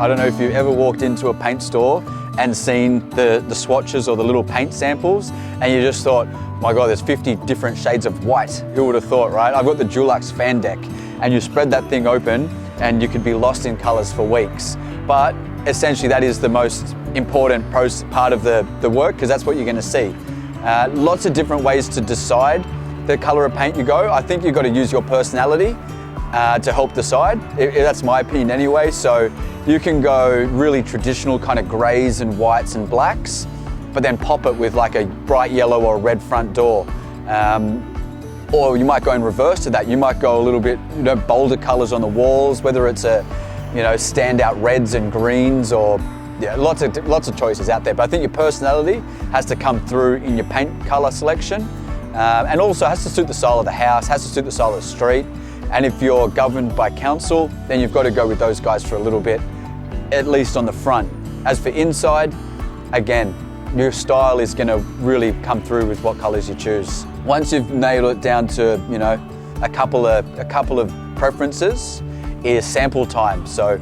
I don't know if you've ever walked into a paint store and seen the swatches or the little paint samples, and you just thought, my God, there's 50 different shades of white. Who would have thought, right? I've got the Dulux fan deck, and you spread that thing open and you could be lost in colors for weeks. But essentially that is the most important part of the work, because that's what you're gonna see. Lots of different ways to decide the color of paint you go. I think you've got to use your personality to help decide. That's my opinion anyway. So you can go really traditional kind of grays and whites and blacks, but then pop it with like a bright yellow or red front door. Or you might go in reverse to that. You might go a little bit, bolder colors on the walls, whether it's standout reds and greens, or lots of choices out there. But I think your personality has to come through in your paint color selection, and also has to suit the style of the house, has to suit the style of the street. And if you're governed by council, then you've got to go with those guys for a little bit, at least on the front. As for inside, again, your style is going to really come through with what colors you choose. Once you've nailed it down to a couple of preferences, is sample time. So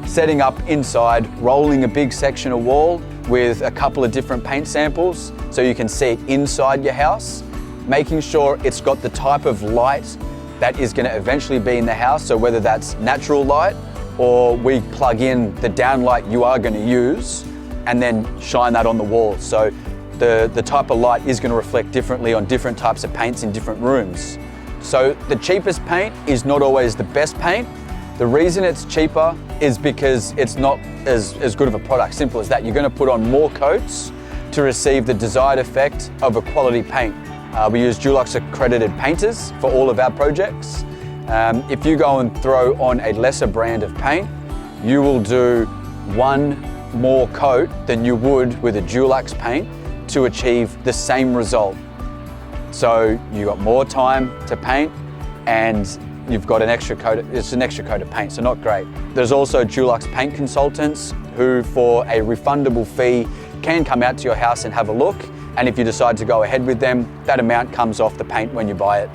setting up inside, rolling a big section of wall with a couple of different paint samples so you can see it inside your house, making sure it's got the type of light that is going to eventually be in the house. So whether that's natural light, or we plug in the downlight you are going to use and then shine that on the wall. So the type of light is going to reflect differently on different types of paints in different rooms. So the cheapest paint is not always the best paint. The reason it's cheaper is because it's not as good of a product. Simple as that. You're going to put on more coats to receive the desired effect of a quality paint. We use Dulux accredited painters for all of our projects. If you go and throw on a lesser brand of paint, you will do one more coat than you would with a Dulux paint to achieve the same result. So you got more time to paint, and you've got an extra coat. It's an extra coat of paint, so not great. There's also Dulux paint consultants who, for a refundable fee, can come out to your house and have a look. And if you decide to go ahead with them, that amount comes off the paint when you buy it.